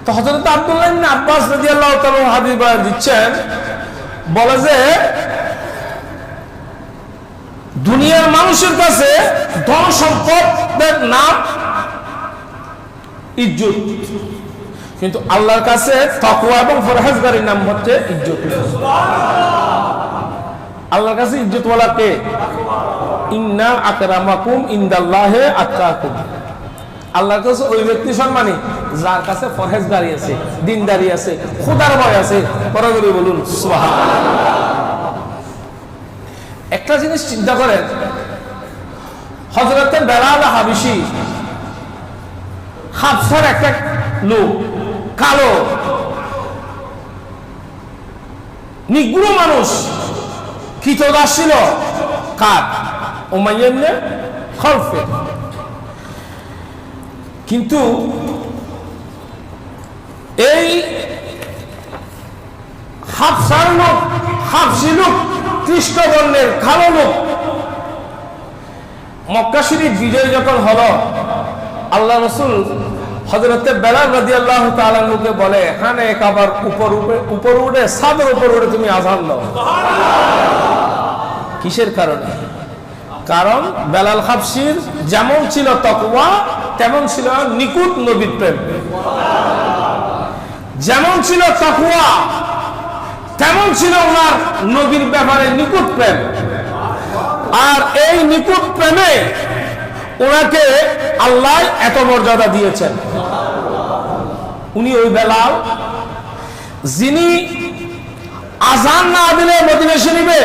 তো হযরত আব্দুল্লাহ ইবনে আব্বাস রাদিয়াল্লাহু তাআলা হাদিস বয়ান দিচ্ছেন, বলে যে দুনিয়ার মানুষের কাছে ধন সম্পদের নাম ইজ্জত, কিন্তু আল্লাহর কাছে তাকওয়া এবং পরহেজগারির নাম হচ্ছে ইজ্জত। আল্লাহর কাছে ইজ্জত ওয়ালা কে? ইন্না আকরামাকুম ইনদাল্লাহি আতকাকুম। আল্লাহর কাছে ওই ব্যক্তি সম্মানী যার কাছে পরহেজগারি আছে, দিনদারি আছে, খোদার ভয় আছে। পরগরি বলুন সুবহানাল্লাহ। একটা জিনিস চিন্তা করেন, হযরত বেলাল হাবশী হাবশার একটা লোক, কালো নিগ্রো মানুষ, কৃতদাস ছিল কার? উমাইয়া ইবনে খালফের। কিন্তু এই হাবশার লোক, হাবশী লোক, কৃষ্ণবর্ণের কালো লোক, মক্কা শরীফ বিজয় যখন হলো, আল্লাহ রাসূল হযরত বেলাল রাদিয়াল্লাহু তাআলা আনহুকে বলে, এখানে কাবার উপর উঠে ছাদের উপর উঠে তুমি আযান দাও। কিসের কারণে? কারণ বেলাল হাবশীর যেমন ছিল তাকওয়া, তেমন ছিল নিকুত নবীর প্রেম। যেমন ছিল তাকওয়া, তেমন ছিল ওনার নবীর ব্যাপারে নিকুত প্রেম। আর এই নিকুত প্রেমে ওনাকে আল্লাহ এত মর্যাদা দিয়েছেন। উনি ওই বেলাল, যিনি আজান না দিলে মদিনা শরীফে,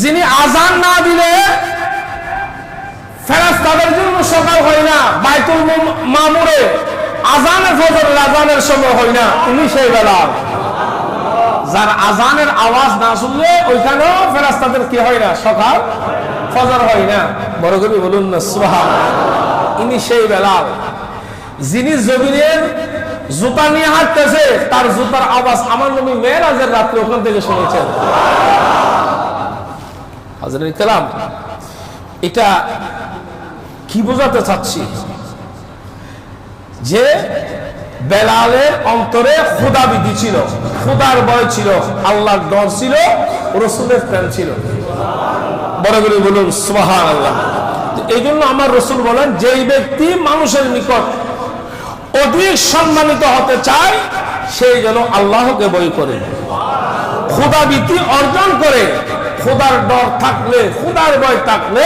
যিনি আজান না দিলে ফেরেশতাদের জন্য সকাল হয় না, বাইতুল মামুরে আজানের ফজরের আজানের সময় হয় না, উনি সেই বেলাল যার আজানের আওয়াজ না শুনলে ওইখানেও ফেরেশতাদের কি হয় না, সকাল ফজর হয় না। বড় করে বলুন না সুবহানাল্লাহ। ইনি সেই বেলাল যিনি জমিনের জুতা নিয়ে হাঁটতেছে, তার জুতার আওয়াজ আমার নবী মেরাজের রাত্রে ওখান থেকে শুনেছেন। হাজরাতুল কিরাম, এটা কি বোঝাতে চাচ্ছি? যে বেলালের অন্তরে খোদাবিধি ছিল, খোদার ভয় ছিল, আল্লাহর ডর ছিল, রাসূলের প্রেম ছিল। বড় করে বলুন সুবহানাল্লাহ। এই জন্য আমার রাসূল বলেন, যেই ব্যক্তি মানুষের নিকট অধিক সম্মানিত হতে চায়, সেই যেন আল্লাহকে ভয় করে, খোদাবিধি অর্জন করে। খোদার ডর থাকলে, খোদার ভয় থাকলে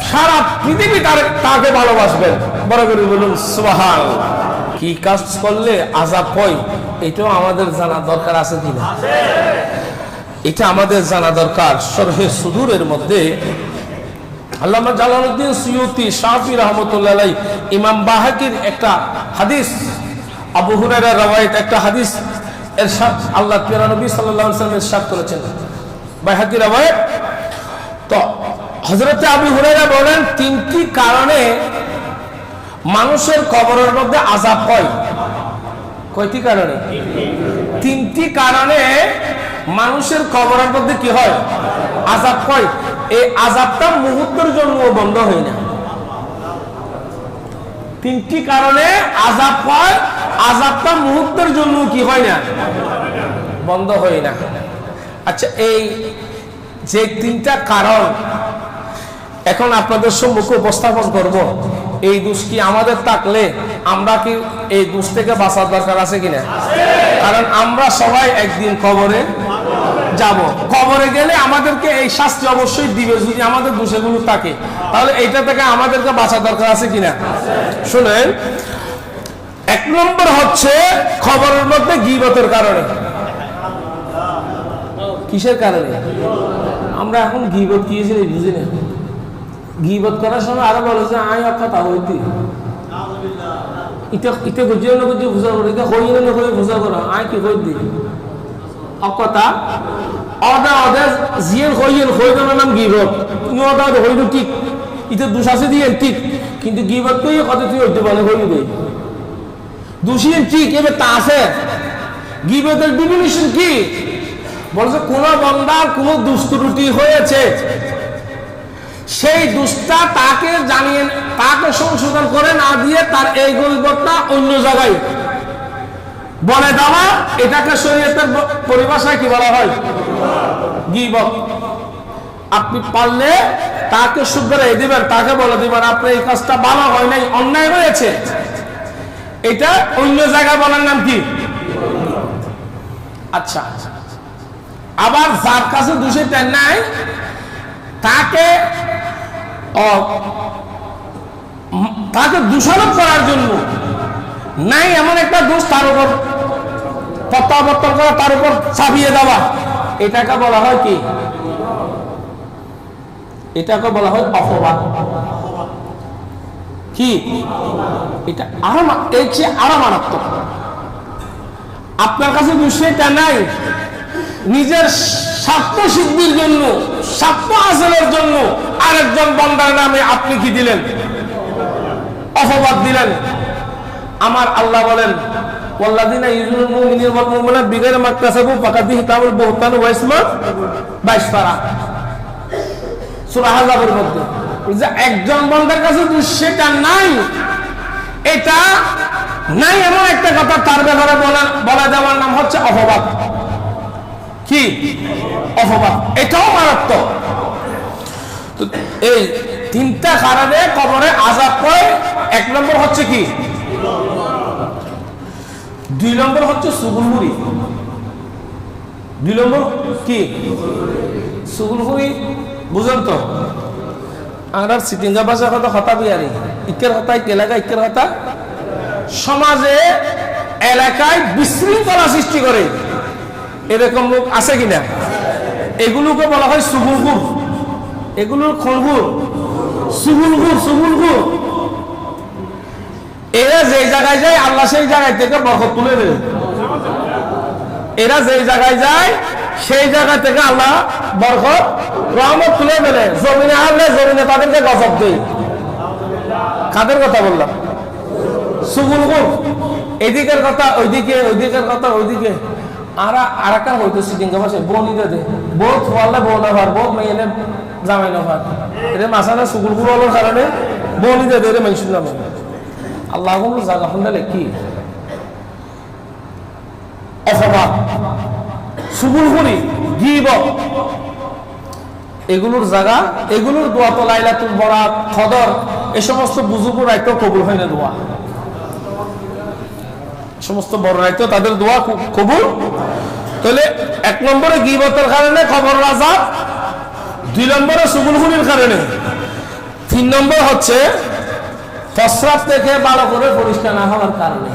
সারা পৃথিবী তাকে ভালোবাসবেন। বড় করে বলুন সুবহানাল্লাহ। কি কাজ করলে আযাব হয়, এটাও আমাদের জানা দরকার আছে কিনা? এটা আমাদের জানা দরকার। শরহে সুদূরের মধ্যে আল্লামা জালালউদ্দিন সুয়ুতি শাফি রাহমাতুল্লাহ আলাইহি, ইমাম বাহাকির একটা হাদিস, আবু হুরায়রা রওয়ায়াত একটা হাদিস ইরশাদ, আল্লাহ প্রিয় নবী সাল্লাল্লাহু আলাইহি ওয়াসাল্লাম ইরশাদ করেছেন, বাহাকি রওয়ায়াত। তো হযরত আবু হুরায়রা বলেন, তিনটি কারণে মানুষের কবরের মধ্যে আযাব হয়। কয়টি কারণে? তিনটি কারণে মানুষের কবরের মধ্যে কি হয়? আযাব হয়। এই আযাবটা মুহূর্তের জন্য বন্ধ হয় না। তিনটি কারণে আযাব হয়, আযাবটা মুহূর্তের জন্য কি হয় না? বন্ধ হয় না। আচ্ছা, এই যে তিনটা কারণ এখন আপনাদের সম্মুখে উপস্থাপন করব, এই দোষ কি আমাদের থাকলে আমরা কি এই দোষ থেকে বাঁচার দরকার আছে কিনা? কারণ আমরা সবাই একদিন কবরে যাব। কবরে গেলে আমাদেরকে এই শাস্তি অবশ্যই দিবে যদি আমাদের দোষগুলো থাকে। তাহলে এইটা থেকে আমাদেরকে বাঁচার দরকার আছে কিনা? শুনেন, এক নম্বর হচ্ছে খবরের মধ্যে গীবতের কারণে। কিসের কারণে? আমরা এখন গীবত কি ছিল বুঝি না। গীবত করার সময় আরো বলে যে আই কথা হইতি, ইটা ইটা গুজিও না গুজিও বুঝা করে, এটা হই না হই বুঝা করে, আই কি হই দি অকতা অদা অদা জিয়ের হইয়ের হই না নাম গীবত। তুমি অদা হইলো ঠিক, এটা দোষ আছে দিয়ে ঠিক, কিন্তু গীবত কই কত তুই হইতে বলে হই দেই দোষী ঠিক, এবার তা আছে। গীবতের ডেফিনিশন কি? বলছে কোন বান্দার কোন দুষ্ত্রুটি হয়েছে, সেই দোষটা তাকে জানিয়ে, তাকে সংশোধন করে না দিয়ে তার এই গীবতটা অন্য জায়গায় বলে দেওয়া, এটাকে শরীয়তের পরিভাষায় কি বলা হয়? গীবত। আপনি পারলে তাকে শুধরে দিবেন, তাকে বলে দিবেন আপনি এই কাজটা ভালো হয় নাই, অন্যায় হয়েছে, এটা অন্য জায়গায় বলার নাম কি? আচ্ছা, আবার যার কাছে দোষীটা নাই তাকে দোষারোপ করার জন্য নাই এমন একটা দোষ তার উপর প্রত্যাবর্তন করা, তার উপর চাপিয়ে দেওয়া, এটাকে বলা হয় কি? এটাকে বলা হয় অপবাদ। কি এটা? এর চেয়ে আরো মারাত্মক। আপনার কাছে দোষীটা নাই, নিজের স্বার্থ সিদ্ধির জন্য, স্বার্থ হাসিলের জন্য আরেকজন বান্দার নামে আপনি কি দিলেন? অপবাদ দিলেন। আমার আল্লাহ বলেন ওয়াল্লাযিনা ইউযুলুল মুমিনিনা ওয়াল মুমিনাত বিগাইরি মাকতাসাবু ফাকাদ ইহতামাল বুহতান ওয়া ইসমা 22 পারা সূরা আহজাবের মধ্যে, যে একজন বান্দার কাছে দোষীটা নাই, এটা নাই এমন একটা কথা তার ব্যাপারে বলা দেওয়ার নাম হচ্ছে অপবাদ। কি? অপবাদ। এটাও মারাত্মক। এই তিনটা কারণে কবরে আযাব হয়। এক নম্বর হচ্ছে কি? দুই নম্বর হচ্ছে সুগুলহুরি। দুই নম্বর কি? সুগুলহুরি। বুঝেন তো? আমরা সিটিঙ্গা ভাষা কথা কথা বিয়ারি, ইকের কথা এলাকা, ইকের কথা সমাজে এলাকায় বিশৃঙ্খলা সৃষ্টি করে এরকম লোক আছে কিনা? এগুলোকে বলা হয় সুগুলগুর। এগুলোর খলগুর, সুগুলগুর, সুগুলগুর। এরা যে জায়গায় যায় আল্লাহ সেই জায়গায় থেকে বরকত তুলে দেয়। এরা যে জায়গায় যায় সেই জায়গা থেকে আল্লাহ বরকত রহমত তুলে দেয়। জমিনে আসলে জমিনে তাদেরকে গজব দেয়। কাদের কথা বললাম? সুগুলগুর। এদিকের কথা ওইদিকে, ওইদিকের কথা ওইদিকে। আরাকা হইতো সিটিঙ্গা ভাষায় বনিতে দে বহুত হওয়ালে বউ না ভার, বহুত মেয়ে জামাই না ভার, এটা মাসানা সুগুলগুর হওয়ার কারণে বনিতে দে মেনশন নামে আল্লাহ জায়গা ফোনটা কি? অপবাদ, সুগুলগুরি, গীবত, এগুলোর জায়গা, এগুলোর দোয়া তো লাইলাতুল বরাত, কদর, এই সমস্ত বুজুর্গ রাইতো কবুল হয় না দোয়া। সমস্ত বড় রাইতো তাদের দোয়া কবুল। তাহলে এক নম্বরে গীবতের কারণে কবর আযাব, দুই নম্বরে সুগুলগুরির কারণে, তিন নম্বর হচ্ছে প্রস্রাব থেকে ভালো করে পরিষ্কার না হওয়ার কারণে।